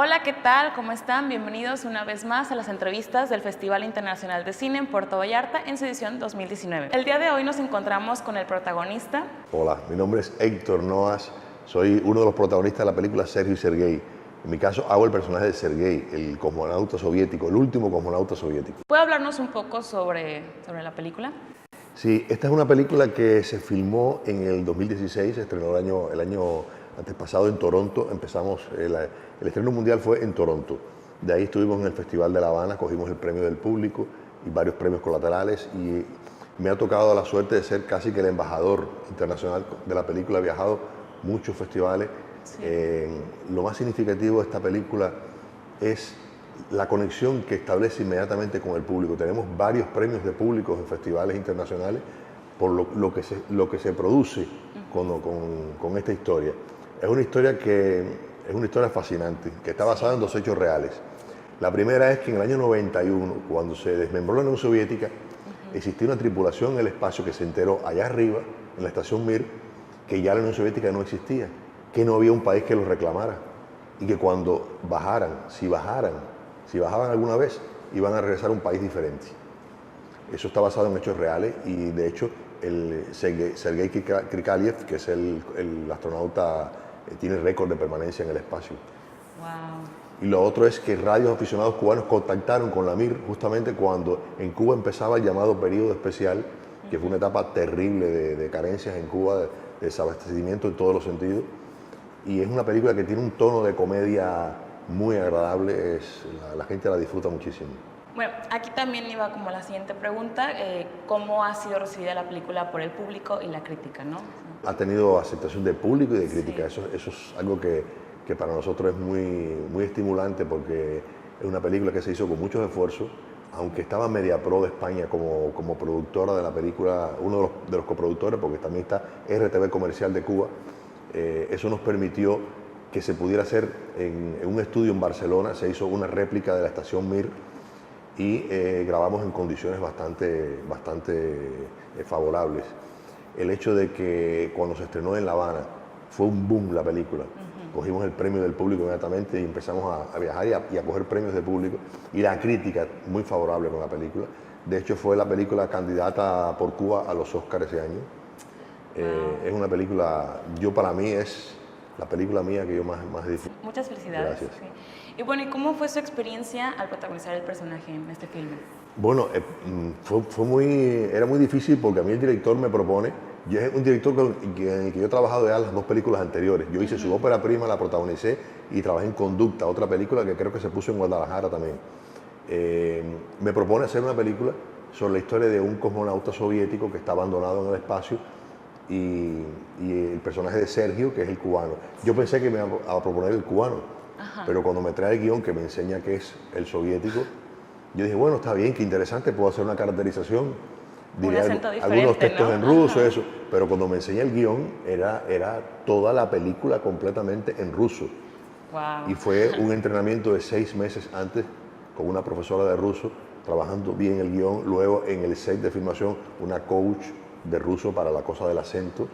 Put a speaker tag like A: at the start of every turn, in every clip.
A: Hola, ¿qué tal? ¿Cómo están? Bienvenidos una vez más a las entrevistas del Festival Internacional de Cine en Puerto Vallarta en su edición 2019. El día de hoy nos encontramos con el protagonista.
B: Hola, mi nombre es Héctor Noas, soy uno de los protagonistas de la película Sergio y Sergei. En mi caso hago el personaje de Sergei, el cosmonauta soviético, el último cosmonauta soviético.
A: ¿Puede hablarnos un poco sobre la película?
B: Sí, esta es una película que se filmó en el 2016, se estrenó el año antepasado en Toronto. El estreno mundial fue en Toronto. De ahí estuvimos en el Festival de La Habana, cogimos el premio del público y varios premios colaterales, y me ha tocado la suerte de ser casi que el embajador internacional de la película. He viajado muchos festivales.
A: Sí.
B: Lo más significativo de esta película es la conexión que establece inmediatamente con el público. Tenemos varios premios de públicos en festivales internacionales por lo que se produce con esta historia. Es una historia fascinante, que está basada en dos hechos reales. La primera es que en el año 91, cuando se desmembró la Unión Soviética, existía una tripulación en el espacio que se enteró allá arriba, en la estación Mir, que ya la Unión Soviética no existía, que no había un país que los reclamara, y que cuando si bajaban alguna vez, iban a regresar a un país diferente. Eso está basado en hechos reales, y de hecho el Sergei Krikalev, que es el astronauta, tiene récord de permanencia en el espacio.
A: Wow.
B: Y lo otro es que radios aficionados cubanos contactaron con la Mir justamente cuando en Cuba empezaba el llamado periodo especial, que fue una etapa terrible de carencias en Cuba, de desabastecimiento en todos los sentidos. Y es una película que tiene un tono de comedia muy agradable, la gente la disfruta muchísimo.
A: Bueno, aquí también iba como la siguiente pregunta, ¿cómo ha sido recibida la película por el público y la crítica, no?
B: Ha tenido aceptación de público y de crítica.
A: Sí.
B: Eso es algo que para nosotros es muy estimulante, porque es una película que se hizo con muchos esfuerzos. Aunque estaba Mediapro de España como productora de la película, uno de los coproductores, porque también está RTV Comercial de Cuba, eso nos permitió que se pudiera hacer en un estudio en Barcelona. Se hizo una réplica de la estación Mir y grabamos en condiciones bastante favorables. El hecho de que cuando se estrenó en La Habana fue un boom la película. Cogimos el premio del público inmediatamente y empezamos a viajar y a coger premios de público, y la crítica muy favorable con la película. De hecho, fue la película candidata por Cuba a los Oscars ese año. Es una película, para mí es la película mía que yo más disfruto.
A: Muchas felicidades.
B: Gracias.
A: Sí. Y bueno, ¿y cómo fue su experiencia al protagonizar el personaje en este filme?
B: Bueno, era muy difícil, porque a mí el director me propone. Yo es un director en el que yo he trabajado ya las dos películas anteriores. Yo hice su ópera prima, la protagonicé, y trabajé en Conducta, otra película que creo que se puso en Guadalajara también. Me propone hacer una película sobre la historia de un cosmonauta soviético que está abandonado en el espacio, y el personaje de Sergio, que es el cubano. Yo pensé que me iba a proponer el cubano, pero cuando me trae el guión que me enseña que es el soviético, yo dije, bueno, está bien, qué interesante, puedo hacer una caracterización, diré algunos textos, ¿no?, en ruso, eso. Pero cuando me enseña el guión, era toda la película completamente en ruso.
A: Wow.
B: Y fue un entrenamiento de 6 meses antes con una profesora de ruso, trabajando bien el guión. Luego en el set de filmación, una coach de ruso para la cosa del acento.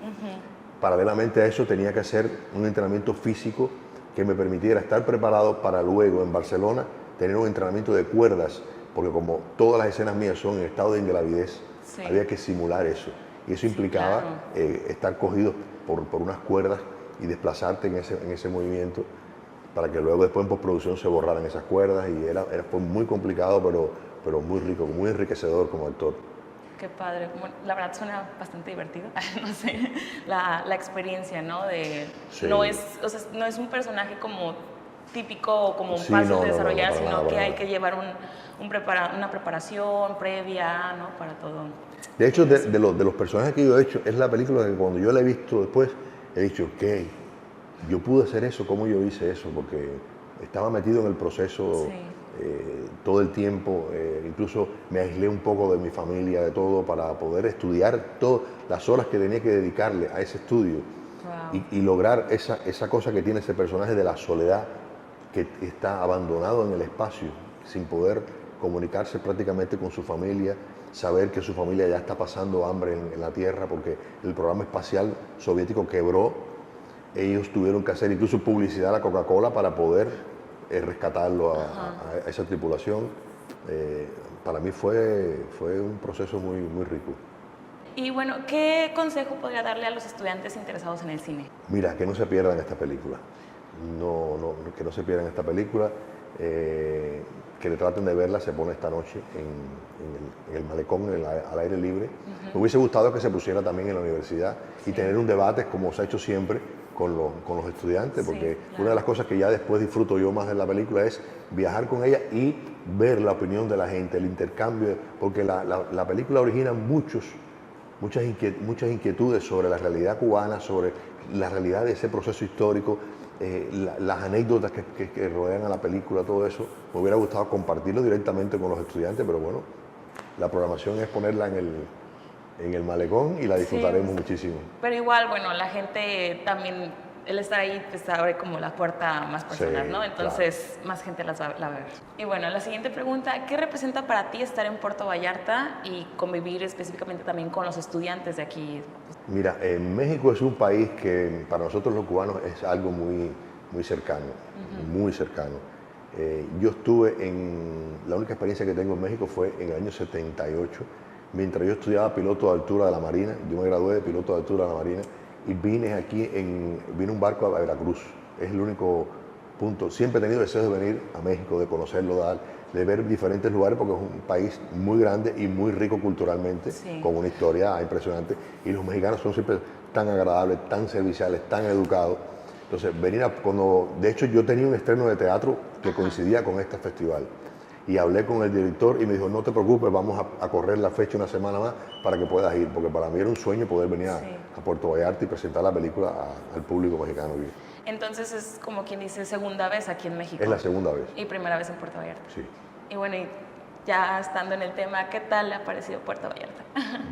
B: Paralelamente a eso tenía que hacer un entrenamiento físico que me permitiera estar preparado para luego en Barcelona tener un entrenamiento de cuerdas, porque como todas las escenas mías son en estado de ingravidez,
A: sí,
B: había que simular eso, y eso implicaba estar cogido por unas cuerdas y desplazarte en ese movimiento, para que luego después en postproducción se borraran esas cuerdas, y fue muy complicado, pero muy rico, muy enriquecedor como actor.
A: Qué padre. Bueno, la verdad suena bastante divertido. No sé, la experiencia, ¿no?
B: Sí.
A: No es un personaje como típico o como
B: Sí,
A: fácil
B: no,
A: de desarrollar,
B: para
A: sino
B: nada,
A: que
B: para
A: hay
B: nada.
A: que llevar una preparación previa, ¿no? Para todo.
B: De hecho, de los personajes que yo he hecho, es la película que cuando yo la he visto después, he dicho, ok, yo pude hacer eso, ¿cómo yo hice eso? Porque estaba metido en el proceso todo el tiempo. Incluso me aislé un poco de mi familia, de todo, para poder estudiar todas las horas que tenía que dedicarle a ese estudio.
A: Wow.
B: Y lograr esa cosa que tiene ese personaje de la soledad, que está abandonado en el espacio, sin poder comunicarse prácticamente con su familia, saber que su familia ya está pasando hambre en la Tierra porque el programa espacial soviético quebró. Ellos tuvieron que hacer incluso publicidad a la Coca-Cola para poder rescatarlo a esa tripulación. Para mí fue un proceso muy, muy rico.
A: Y bueno, ¿qué consejo podría darle a los estudiantes interesados en el cine?
B: Mira, que no se pierdan esta película. Que no se pierdan esta película. Que le traten de verla, se pone esta noche en el malecón, al aire libre. Me hubiese gustado que se pusiera también en la universidad y tener un debate, como se ha hecho siempre, con los estudiantes, porque una de las cosas que ya después disfruto yo más de la película es viajar con ella y ver la opinión de la gente, el intercambio, porque la película origina muchas inquietudes sobre la realidad cubana, sobre la realidad de ese proceso histórico, las anécdotas que rodean a la película, todo eso. Me hubiera gustado compartirlo directamente con los estudiantes, pero bueno, la programación es ponerla en el malecón y la disfrutaremos muchísimo.
A: Pero igual, bueno, la gente también, el estar ahí pues abre como la puerta más personal, ¿no? Entonces más gente la va a ver. Y bueno, la siguiente pregunta, ¿qué representa para ti estar en Puerto Vallarta y convivir específicamente también con los estudiantes de aquí?
B: Mira, México es un país que para nosotros los cubanos es algo muy, muy cercano, muy cercano. Yo la única experiencia que tengo en México fue en el año 78, mientras yo estudiaba piloto de altura de la Marina. Yo me gradué de piloto de altura de la Marina y vine un barco a Veracruz. Es el único punto. Siempre he tenido deseos de venir a México, de conocerlo, de ver diferentes lugares, porque es un país muy grande y muy rico culturalmente, con una historia impresionante. Y los mexicanos son siempre tan agradables, tan serviciales, tan educados. Entonces, de hecho, yo tenía un estreno de teatro que coincidía con este festival. Y hablé con el director y me dijo, no te preocupes, vamos a correr la fecha una semana más para que puedas ir, porque para mí era un sueño poder venir a Puerto Vallarta y presentar la película al público mexicano.
A: Entonces es como quien dice segunda vez aquí en México.
B: Es la segunda vez.
A: Y primera vez en Puerto Vallarta.
B: Sí.
A: Y bueno, ya estando en el tema, ¿qué tal le ha parecido Puerto Vallarta?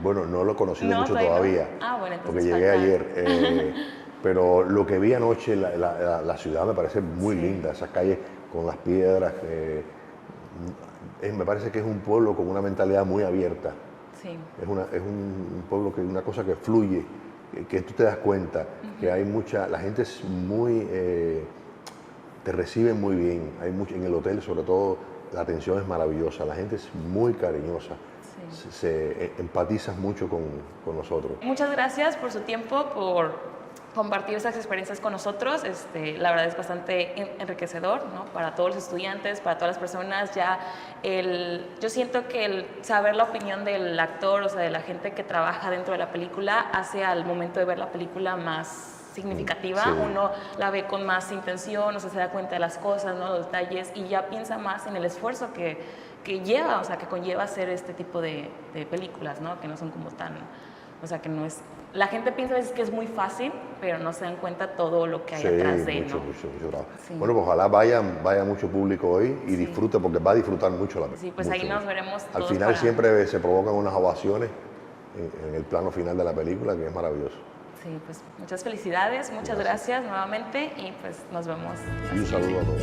B: Bueno, no lo he conocido mucho todavía,
A: bueno,
B: porque llegué ayer. Pero lo que vi anoche, la ciudad me parece muy linda, esas calles con las piedras. Me parece que es un pueblo con una mentalidad muy abierta. Sí. Es un pueblo una cosa que fluye, que tú te das cuenta, que hay la gente es muy, te recibe muy bien, en el hotel sobre todo la atención es maravillosa, la gente es muy cariñosa. Se empatizas mucho con nosotros.
A: Muchas gracias por su tiempo, por compartir esas experiencias con nosotros. La verdad es bastante enriquecedor, ¿no? Para todos los estudiantes, para todas las personas. Yo siento que el saber la opinión del actor, o sea, de la gente que trabaja dentro de la película, hace al momento de ver la película más significativa. Uno la ve con más intención, o sea, se da cuenta de las cosas, ¿no? Los detalles, y ya piensa más en el esfuerzo que lleva, o sea, que conlleva hacer este tipo de películas, ¿no? Que no son como tan, o sea, que no es... La gente piensa a veces que es muy fácil, pero no se dan cuenta todo lo que hay atrás de,
B: mucho,
A: ¿no?
B: mucho trabajo. Bueno, pues ojalá vaya mucho público hoy y disfrute, porque va a disfrutar mucho la película.
A: Sí, pues ahí nos veremos todos.
B: Al final siempre se provocan unas ovaciones en el plano final de la película, que es maravilloso.
A: Sí, pues muchas felicidades, muchas gracias nuevamente y pues nos vemos.
B: Y un saludo a todos.